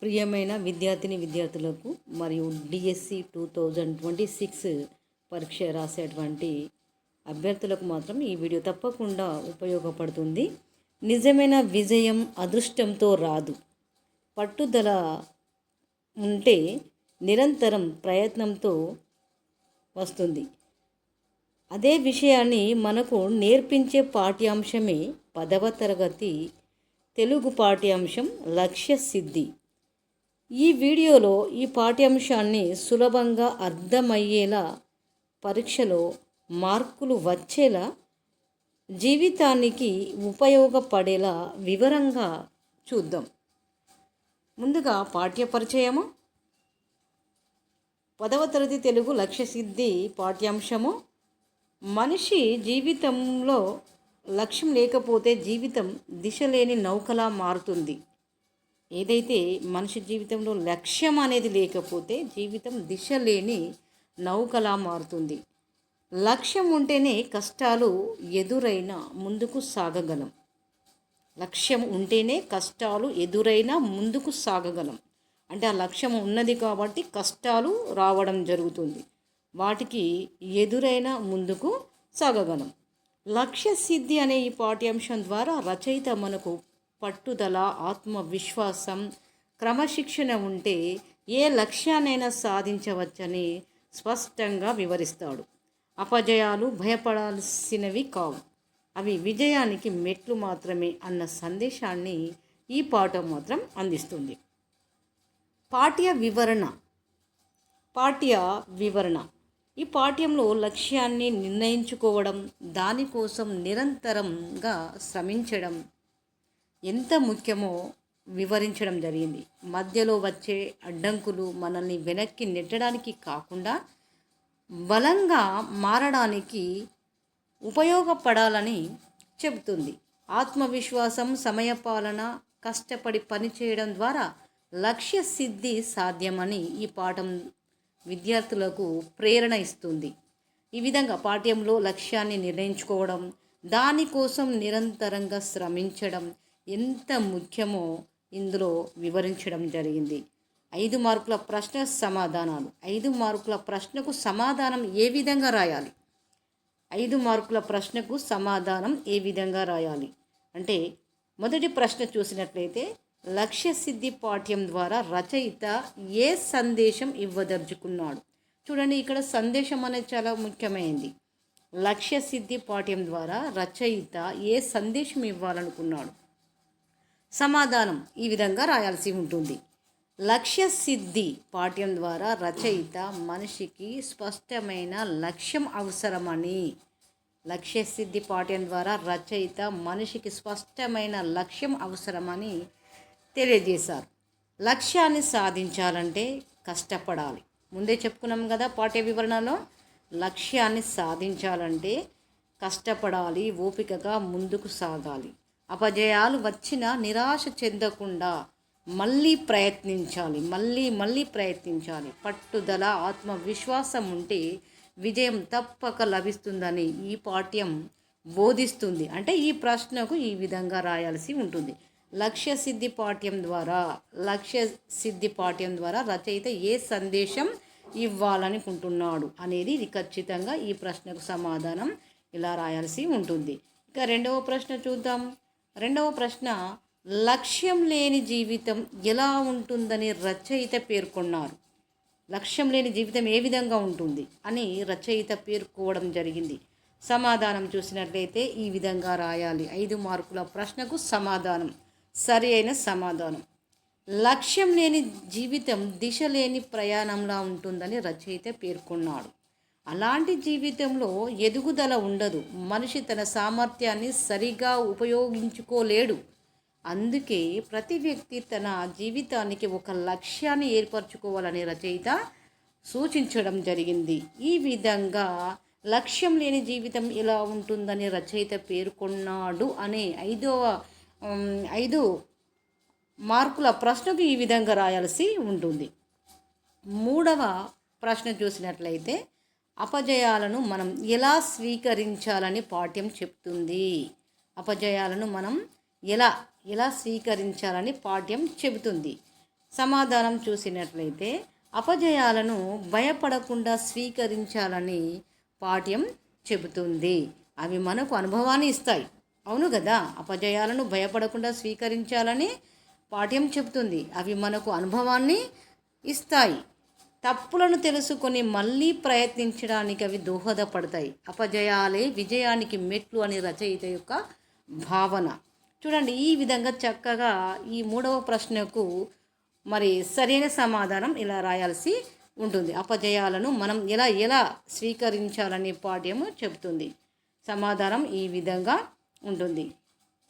ప్రియమైన విద్యార్థులకు మరియు డిఎస్సి 2026 పరీక్ష రాసేటువంటి అభ్యర్థులకు మాత్రం ఈ వీడియో తప్పకుండా ఉపయోగపడుతుంది. నిజమైన విజయం అదృష్టంతో రాదు, పట్టుదల ఉంటే నిరంతరం ప్రయత్నంతో వస్తుంది. అదే విషయాన్ని మనకు నేర్పించే పాఠ్యాంశమే 10వ తరగతి తెలుగు పాఠ్యాంశం లక్ష్య సిద్ధి. ఈ వీడియోలో ఈ పాఠ్యాంశాన్ని సులభంగా అర్థమయ్యేలా, పరీక్షలో మార్కులు వచ్చేలా, జీవితానికి ఉపయోగపడేలా వివరంగా చూద్దాం. ముందుగా పాఠ్యపరిచయము. 10వ తరగతి తెలుగు లక్ష్య సిద్ధి పాఠ్యాంశము. మనిషి జీవితంలో లక్ష్యం లేకపోతే జీవితం దిశ లేని నౌకలా మారుతుంది. ఏదైతే మనిషి జీవితంలో లక్ష్యం అనేది లేకపోతే జీవితం దిశ లేని నౌకలా మారుతుంది. లక్ష్యం ఉంటేనే కష్టాలు ఎదురైనా ముందుకు సాగగలం. లక్ష్యం ఉంటేనే కష్టాలు ఎదురైనా ముందుకు సాగగలం. అంటే ఆ లక్ష్యం ఉన్నది కాబట్టి కష్టాలు రావడం జరుగుతుంది, వాటికి ఎదురైనా ముందుకు సాగగలం. లక్ష్య సిద్ధి అనే ఈ పాఠ్యాంశం ద్వారా రచయిత మనకు పట్టుదల, ఆత్మవిశ్వాసం, క్రమశిక్షణ ఉంటే ఏ లక్ష్యాన్నైనా సాధించవచ్చని స్పష్టంగా వివరిస్తాడు. అపజయాలు భయపడాల్సినవి కావు, అవి విజయానికి మెట్లు మాత్రమే అన్న సందేశాన్ని ఈ పాఠం మాత్రం అందిస్తుంది. పాఠ్య వివరణ. ఈ పాఠ్యంలో లక్ష్యాన్ని నిర్ణయించుకోవడం, దానికోసం నిరంతరంగా శ్రమించడం ఎంత ముఖ్యమో వివరించడం జరిగింది. మధ్యలో వచ్చే అడ్డంకులు మనల్ని వెనక్కి నెట్టడానికి కాకుండా బలంగా మారడానికి ఉపయోగపడాలని చెబుతుంది. ఆత్మవిశ్వాసం, సమయపాలన, కష్టపడి పనిచేయడం ద్వారా లక్ష్య సిద్ధి సాధ్యమని ఈ పాఠం విద్యార్థులకు ప్రేరణ ఇస్తుంది. ఈ విధంగా పాఠ్యంలో లక్ష్యాన్ని నిర్ణయించుకోవడం, దానికోసం నిరంతరంగా శ్రమించడం ఎంత ముఖ్యమో ఇందులో వివరించడం జరిగింది. 5 మార్కుల ప్రశ్న సమాధానాలు. 5 మార్కుల ప్రశ్నకు సమాధానం ఏ విధంగా రాయాలి? 5 మార్కుల ప్రశ్నకు సమాధానం ఏ విధంగా రాయాలి అంటే, మొదటి ప్రశ్న చూసినట్లయితే, లక్ష్య సిద్ధి పాఠ్యం ద్వారా రచయిత ఏ సందేశం ఇవ్వదలుచుకున్నాడు? చూడండి, ఇక్కడ సందేశం అనేది చాలా ముఖ్యమైనది. లక్ష్య సిద్ధి పాఠ్యం ద్వారా రచయిత ఏ సందేశం ఇవ్వాలనుకున్నాడు? సమాధానం ఈ విధంగా రాయాల్సి ఉంటుంది. లక్ష్య సిద్ధి పాఠ్యం ద్వారా రచయిత మనిషికి స్పష్టమైన లక్ష్యం అవసరమని. లక్ష్య సిద్ధి పాఠ్యం ద్వారా రచయిత మనిషికి స్పష్టమైన లక్ష్యం అవసరమని తెలియజేశారు. లక్ష్యాన్ని సాధించాలంటే కష్టపడాలి. ముందే చెప్పుకున్నాం కదా పాఠ్య వివరణలో, లక్ష్యాన్ని సాధించాలంటే కష్టపడాలి, ఓపికగా ముందుకు సాగాలి. అపజయాలు వచ్చినా నిరాశ చెందకుండా మళ్ళీ ప్రయత్నించాలి. పట్టుదల, ఆత్మవిశ్వాసం ఉంటే విజయం తప్పక లభిస్తుందని ఈ పాఠ్యం బోధిస్తుంది. అంటే ఈ ప్రశ్నకు ఈ విధంగా రాయాల్సి ఉంటుంది. లక్ష్య సిద్ధి పాఠ్యం ద్వారా రచయిత ఏ సందేశం ఇవ్వాలనుకుంటున్నాడు అనేది ఇది ఖచ్చితంగా ఈ ప్రశ్నకు సమాధానం ఇలా రాయాల్సి ఉంటుంది. ఇక రెండవ ప్రశ్న చూద్దాం. రెండవ ప్రశ్న, లక్ష్యం లేని జీవితం ఎలా ఉంటుందని రచయిత పేర్కొన్నారు? లక్ష్యం లేని జీవితం ఏ విధంగా ఉంటుంది అని రచయిత పేర్కోవడం జరిగింది. సమాధానం చూసినట్లయితే ఈ విధంగా రాయాలి. 5 మార్కుల ప్రశ్నకు సమాధానం, సరి అయిన సమాధానం. లక్ష్యం లేని జీవితం దిశ లేని ప్రయాణంలా ఉంటుందని రచయిత పేర్కొన్నాడు. అలాంటి జీవితంలో ఎదుగుదల ఉండదు. మనిషి తన సామర్థ్యాన్ని సరిగా ఉపయోగించుకోలేడు. అందుకే ప్రతి వ్యక్తి తన జీవితానికి ఒక లక్ష్యాన్ని ఏర్పరచుకోవాలని రచయిత సూచించడం జరిగింది. ఈ విధంగా లక్ష్యం లేని జీవితం ఎలా ఉంటుందని రచయిత పేర్కొన్నాడు అనే 5 మార్కుల ప్రశ్నకు ఈ విధంగా రాయాల్సి ఉంటుంది. మూడవ ప్రశ్న చూసినట్లయితే, అపజయాలను మనం ఎలా స్వీకరించాలని పాఠ్యం చెప్తుంది. అపజయాలను మనం ఎలా స్వీకరించాలని పాఠ్యం చెబుతుంది. సమాధానం చూసినట్లయితే అపజయాలను భయపడకుండా స్వీకరించాలని పాఠ్యం చెబుతుంది. అవి మనకు అనుభవాన్ని ఇస్తాయి. అవును కదా, అపజయాలను భయపడకుండా స్వీకరించాలని పాఠ్యం చెబుతుంది. అవి మనకు అనుభవాన్ని ఇస్తాయి. తప్పులను తెలుసుకొని మళ్ళీ ప్రయత్నించడానికి అవి దోహదపడతాయి. అపజయాలే విజయానికి మెట్లు అని రచయిత యొక్క భావన. చూడండి, ఈ విధంగా చక్కగా ఈ 3వ ప్రశ్నకు మరి సరైన సమాధానం ఇలా రాయాల్సి ఉంటుంది. అపజయాలను మనం ఎలా స్వీకరించాలని పాఠ్యము చెబుతుంది. సమాధానం ఈ విధంగా ఉంటుంది.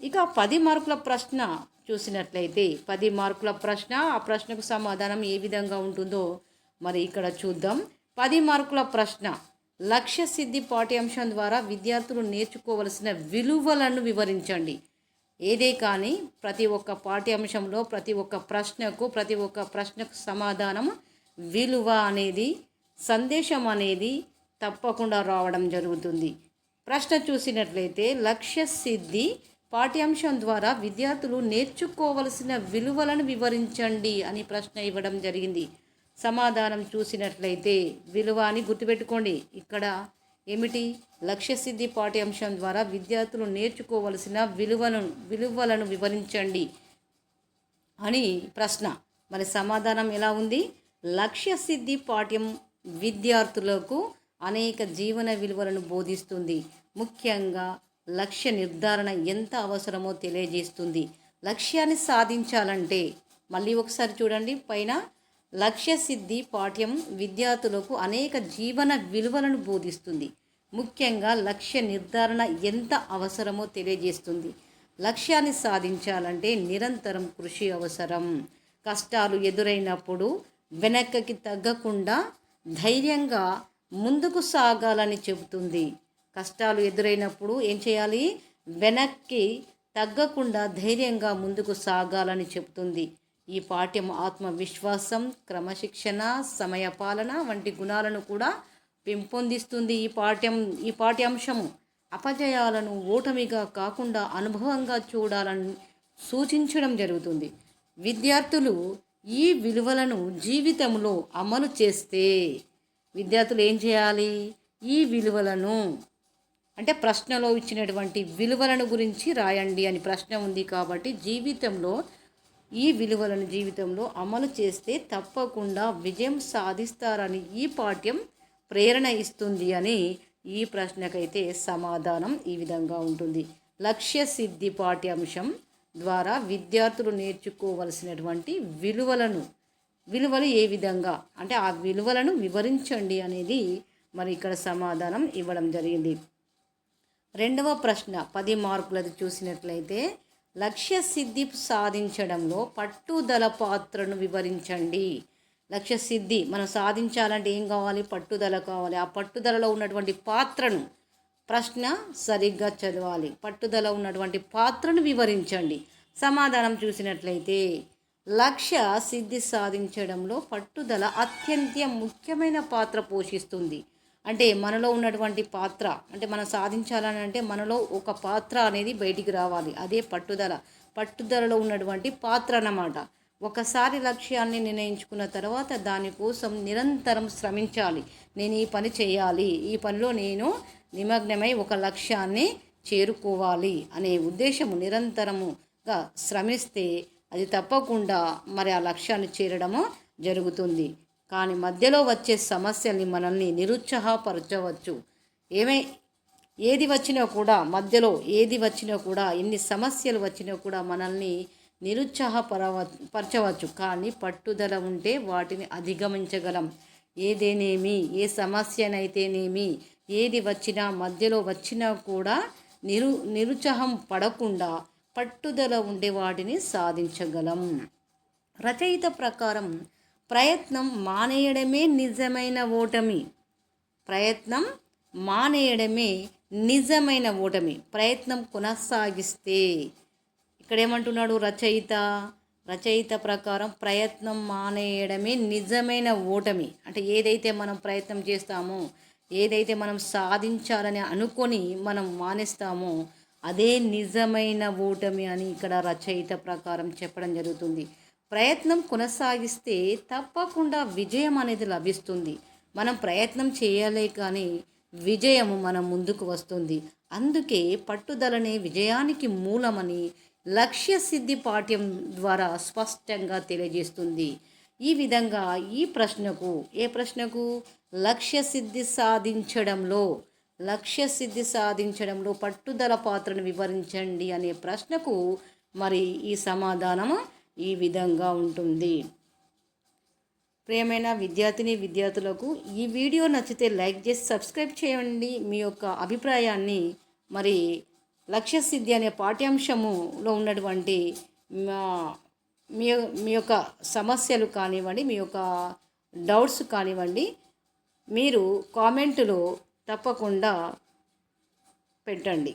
ఇక 10 మార్కుల ప్రశ్న చూసినట్లయితే 10 మార్కుల ప్రశ్న, ఆ ప్రశ్నకు సమాధానం ఏ విధంగా ఉంటుందో మరి ఇక్కడ చూద్దాం. 10 మార్కుల ప్రశ్న, లక్ష్య సిద్ధి పాఠ్యాంశం ద్వారా విద్యార్థులు నేర్చుకోవలసిన విలువలను వివరించండి. ఏదే కానీ ప్రతి ఒక్క పాఠ్యాంశంలో ప్రతి ఒక్క ప్రశ్నకు సమాధానం, విలువ అనేది, సందేశం అనేది తప్పకుండా రావడం జరుగుతుంది. ప్రశ్న చూసినట్లయితే లక్ష్య సిద్ధి పాఠ్యాంశం ద్వారా విద్యార్థులు నేర్చుకోవలసిన విలువలను వివరించండి అని ప్రశ్న ఇవ్వడం జరిగింది. సమాధానం చూసినట్లయితే విలువ అని గుర్తుపెట్టుకోండి. ఇక్కడ ఏమిటి? లక్ష్య సిద్ధి పాఠ్యాంశం ద్వారా విద్యార్థులు నేర్చుకోవలసిన విలువలను వివరించండి అని ప్రశ్న. మరి సమాధానం ఎలా ఉంది? లక్ష్య సిద్ధి పాఠ్యం విద్యార్థులకు అనేక జీవన విలువలను బోధిస్తుంది. ముఖ్యంగా లక్ష్య నిర్ధారణ ఎంత అవసరమో తెలియజేస్తుంది. లక్ష్యాన్ని సాధించాలంటే మళ్ళీ ఒకసారి చూడండి పైన, లక్ష్య సిద్ధి పాఠ్యం విద్యార్థులకు అనేక జీవన విలువలను బోధిస్తుంది. ముఖ్యంగా లక్ష్య నిర్ధారణ ఎంత అవసరమో తెలియజేస్తుంది. లక్ష్యాన్ని సాధించాలంటే నిరంతరం కృషి అవసరం. కష్టాలు ఎదురైనప్పుడు వెనక్కి తగ్గకుండా ధైర్యంగా ముందుకు సాగాలని చెబుతుంది. కష్టాలు ఎదురైనప్పుడు ఏం చేయాలి? వెనక్కి తగ్గకుండా ధైర్యంగా ముందుకు సాగాలని చెబుతుంది. ఈ పాఠ్యం ఆత్మవిశ్వాసం, క్రమశిక్షణ, సమయపాలన వంటి గుణాలను కూడా పెంపొందిస్తుంది. ఈ పాఠ్యాంశము అపజయాలను ఓటమిగా కాకుండా అనుభవంగా చూడాలని సూచించడం జరుగుతుంది. విద్యార్థులు ఈ విలువలను జీవితంలో అమలు చేస్తే విద్యార్థులు ఏం చేయాలి? ఈ విలువలను అంటే ప్రశ్నలో ఇచ్చినటువంటి విలువలను గురించి రాయండి అని ప్రశ్న ఉంది కాబట్టి ఈ విలువలను జీవితంలో అమలు చేస్తే తప్పకుండా విజయం సాధిస్తారని ఈ పాఠ్యం ప్రేరణ ఇస్తుంది అని ఈ ప్రశ్నకైతే సమాధానం ఈ విధంగా ఉంటుంది. లక్ష్య సిద్ధి పాఠ్యాంశం ద్వారా విద్యార్థులు నేర్చుకోవలసినటువంటి విలువలు ఏ విధంగా అంటే ఆ విలువలను వివరించండి అనేది మరి ఇక్కడ సమాధానం ఇవ్వడం జరిగింది. 2వ ప్రశ్న 10 మార్కులది చూసినట్లయితే లక్ష్య సిద్ధి సాధించడంలో పట్టుదల పాత్రను వివరించండి. లక్ష్య సిద్ధి మనం సాధించాలంటే ఏం కావాలి? పట్టుదల కావాలి. ఆ పట్టుదలలో ఉన్నటువంటి పాత్రను ప్రశ్న సరిగ్గా చదవాలి. పట్టుదల ఉన్నటువంటి పాత్రను వివరించండి. సమాధానం చూసినట్లయితే లక్ష్య సిద్ధి సాధించడంలో పట్టుదల అత్యంత ముఖ్యమైన పాత్ర పోషిస్తుంది. అంటే మనలో ఉన్నటువంటి పాత్ర అంటే మనం సాధించాలని అంటే మనలో ఒక పాత్ర అనేది బయటికి రావాలి. అదే పట్టుదలలో ఉన్నటువంటి పాత్ర అన్నమాట. ఒకసారి లక్ష్యాన్ని నిర్ణయించుకున్న తర్వాత దానికోసం నిరంతరం శ్రమించాలి. నేను ఈ పని చేయాలి, ఈ పనిలో నేను నిమగ్నమై ఒక లక్ష్యాన్ని చేరుకోవాలి అనే ఉద్దేశము నిరంతరముగా శ్రమిస్తే అది తప్పకుండా మరి ఆ లక్ష్యాన్ని చేరడము జరుగుతుంది. కానీ మధ్యలో వచ్చే సమస్యల్ని మనల్ని నిరుత్సాహపరచవచ్చు. ఏది వచ్చినా కూడా ఎన్ని సమస్యలు వచ్చినా కూడా మనల్ని నిరుత్సాహపరచవచ్చు. కానీ పట్టుదల ఉంటే వాటిని అధిగమించగలం. ఏదేనేమి, ఏ సమస్యనైతేనేమి, ఏది వచ్చినా మధ్యలో వచ్చినా కూడా నిరుత్సాహం పడకుండా పట్టుదల ఉండే వాటిని సాధించగలం. రచయిత ప్రకారం ప్రయత్నం మానేయడమే నిజమైన ఓటమి. ప్రయత్నం కొనసాగిస్తే ఇక్కడ ఏమంటున్నాడు రచయిత ప్రకారం ప్రయత్నం మానేయడమే నిజమైన ఓటమి. అంటే ఏదైతే మనం ప్రయత్నం చేస్తామో, ఏదైతే మనం సాధించాలని అనుకొని మనం మానేస్తామో అదే నిజమైన ఓటమి అని ఇక్కడ రచయిత ప్రకారం చెప్పడం జరుగుతుంది. ప్రయత్నం కొనసాగిస్తే తప్పకుండా విజయం అనేది లభిస్తుంది. మనం ప్రయత్నం చేయాలే కానీ విజయము మన ముందుకు వస్తుంది. అందుకే పట్టుదలనే విజయానికి మూలమని లక్ష్య సిద్ధి పాఠ్యం ద్వారా స్పష్టంగా తెలియజేస్తుంది. ఈ విధంగా ఈ ప్రశ్నకు లక్ష్య సిద్ధి సాధించడంలో పట్టుదల పాత్రను వివరించండి అనే ప్రశ్నకు మరి ఈ సమాధానము ఈ విధంగా ఉంటుంది. ప్రియమైన విద్యార్థులకు ఈ వీడియో నచ్చితే లైక్ చేసి సబ్స్క్రైబ్ చేయండి. మీ యొక్క అభిప్రాయాన్ని మరి లక్ష్య సిద్ధి అనే పాఠ్యాంశములో ఉన్నటువంటి మీ యొక్క సమస్యలు కానివ్వండి, మీ యొక్క డౌట్స్ కానివ్వండి, మీరు కామెంటులో తప్పకుండా పెట్టండి.